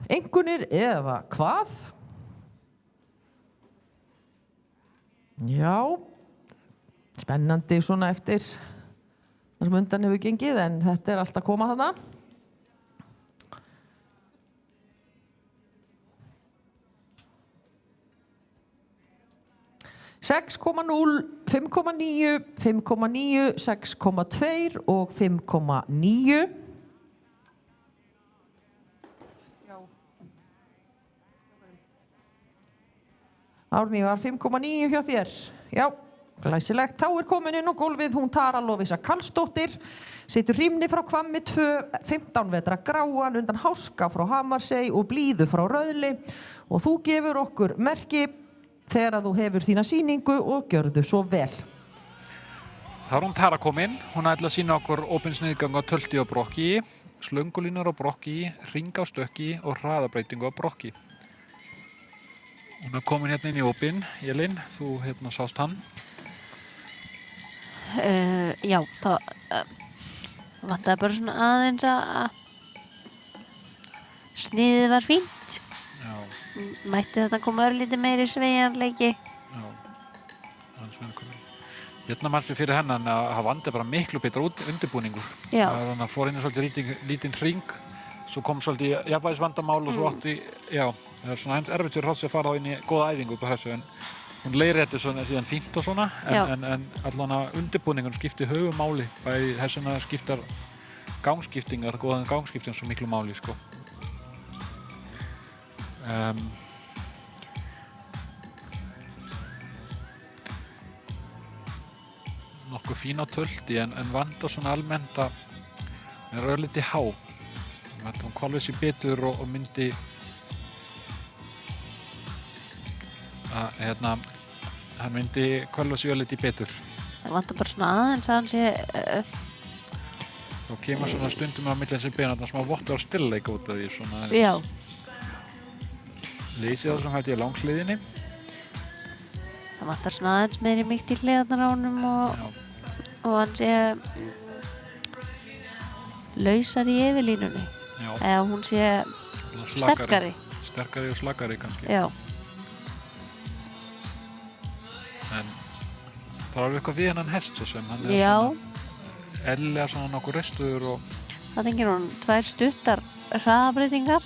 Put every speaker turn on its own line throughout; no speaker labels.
Einkunnir eða hvað? Já, spennandi svona eftir þar sem undan hefur gengið, en þetta allt að koma þarna. Sex komma 0, 5,9, 5,9, 6,2 og 5,9. Árný var 5,9 hjá þér. Já, glæsilegt. Þá komin inn á gólfið hún Tara Lovísa Karlsdóttir. Situr Hrímni frá Hvammi 2, 15 vetra gráan undan Háska frá Hamarsey og Blíðu frá Rauðli. Og þú gefur okkur merki þegar þú hefur þína sýningu og gjörðu svo vel.
Það hún Tara komin. Hún ætla að sýna okkur ópinsniðgang á tölti og brokki, slöngulínur á brokki, hring á stökki og hraðabreytingu á brokki. Hún komin hérna inn í opin. Elín, þú sást hann.
Já, það vantaði bara svona aðeins að sniðið var fínt.
Já.
Mætti þetta koma örlítið meiri sveigjanleiki.
Já, hans verður komin. Hérna mann fyrir hennan að það vandi bara miklu betra undirbúningur.
Já.
Þannig að fór inn í svolítið lítinn hring, svo kom svolítið jafnvægisvandamál og svo átti, já, það er svona eins erfitt fyrir Hross að fara á inn í góða æfingu upp á þessu, en hún leiðrétti svona síðan fínt og svona, en allan að undirbúningun skipti höfumáli, bæði þessuna skiptar gangskiptingar, góðan gangskiptingar svo miklu máli, sko. Nokkuð fín á tölti, en vanda svona almennt að hún er örlítið há. Hún hvolfið sér betur og myndi að hann myndi hvolfa sér örlítið betur.
Það vantar bara svona aðeins að hann sé
Þá kemur svona stundum á milli sem beina þarna smá vottur á stilleika út af því svona.
Já.
Leysið það svona hægt í langsliðinni.
Það vantar svona aðeins meiri mýkt í hliðarnar á honum og hann sé lausar í yfirlínunni.
Já.
Eða hún sé sterkari.
Sterkari og slakari kannski.
Já.
En það er alveg eitthvað við hennan hest svo sem. Hann
Já.
Svona eðlilega svona nokkuð reistur og...
Það tengir hún 2 stuttar hraðabreytingar.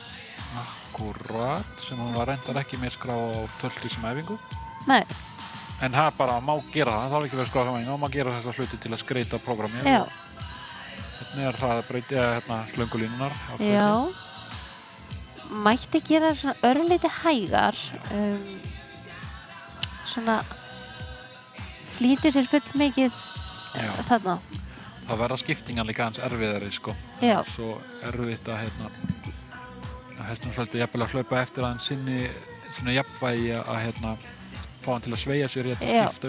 Akkúrat, sem hún var reyndar ekki með skrá á tölti sem æfingu.
Nei.
En það bara má gera það þarf ekki verið að skrá það, þá má gera þessa hluti til að skreita prógramið.
Já.
Hérna er hraðabreyting, eða slöngulínunar á tölti.
Já. Mætti gera svona örlítið hægar. Svona flýti sér full mikið þarna.
Það verða skiptingan líka hans erfiðari, sko.
Já.
Svo erfitt að hestum svolítið jafnvel að hlaupa eftir að hann sinni svona jafnvægi að fá hann til að sveigja sér rétt og skipta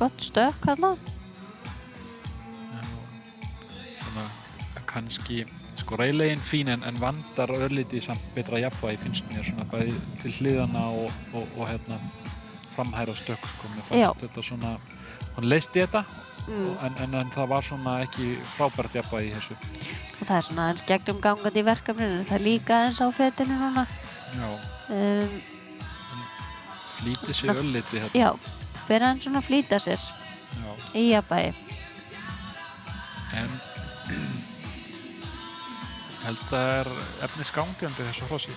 Gott stökk þarna.
Svona kannski, sko reylegin fín en vandar örlítið samt betra jafnvægi finnst mér svona bæði til hliðana og framhæra stökk, sko. Mér fannst þetta svona, hann leysti þetta en það var svona ekki frábært jafnvægi í þessu.
Og það er svona aðeins gegnumgangandi í verkefninu, það er líka aðeins á fetinu núna.
Já. Flýti sér örlítið hérna.
Já, fyrir hann svona flýta sér í jafnvægi.
En held það er efnisgangandi þessu hrossi.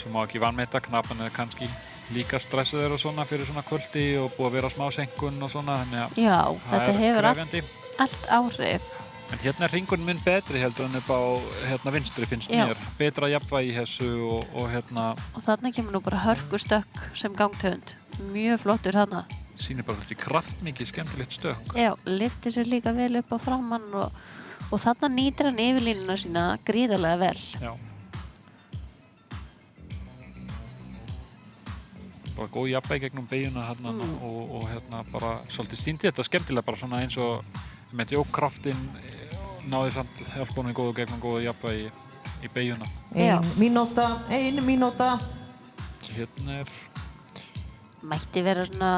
Svo má ekki vanmeta, knapan er kannski líka stressaður og svona fyrir svona kvöldi og búið að vera smá senkun og svona, þannig að
já, þetta hefur
krefjandi.
allt áhrif.
En hérna er hringurinn mun betri heldur en upp á vinstri finnst mér. Betra jafnvægi í þessu og
Og þarna kemur nú bara hörkustökk sem gangtegund. Mjög flottur þarna.
Sýnir bara hluti kraftmikið, skemmtilegt stökk.
Já, lyfti sér líka vel upp á framann og þarna nýtir hann yfirlínuna sína gríðarlega vel.
Já. Bara góð jafnvægi gegnum beyguna hérna og bara svolítið stíndi þetta skemmtilega bara svona eins og með jókkraftinn náði samt hjálpunum góðu gegnum góðu jafnvægi í beyguna.
Ein mínúta.
Hérna
Mætti vera svona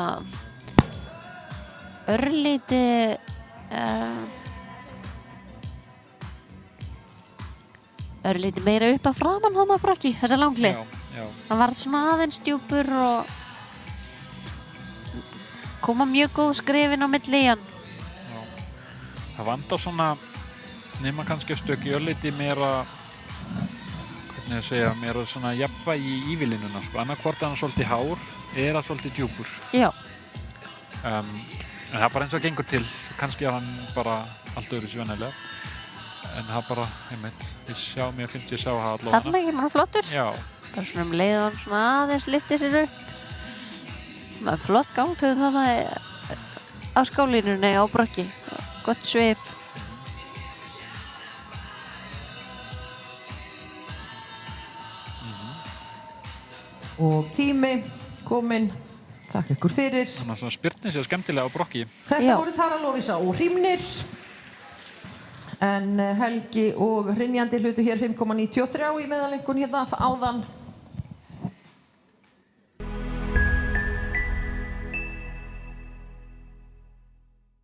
örlítið örlítið meira upp að framan hann að Brokki, þessa langhlið.
Já.
Hann var svona aðeins djúpur og koma mjög góð skrifin á milli í hann.
Það vantar svona, nema kannski stökki örlítið meira, hvernig ég segja, meira svona jafnvægi í ívillinuna, sko. Annarkvort hann svolítið hár, hann svolítið djúpur.
Já.
En það er bara eins og gengur til, kannski að hann bara allt öðru svennilega. En það bara, einmitt, mér finnst ég sjá það allavega.
Þarna kemur hann flottur.
Já.
Bara svona leið hann svona aðeins lyfti sér upp. Það er flott gangtöð þarna á skálínunni á Brokki. Gott svif.
Og tími kominn. Takk ykkur fyrir.
Þannig að svona spyrnir sér skemmtilega á Brokki.
Þetta voru Tara Lovísa og Hrímnir. En Helgi og Hrynjandi hlutu hér 5,93 í meðalengun hérna áðan.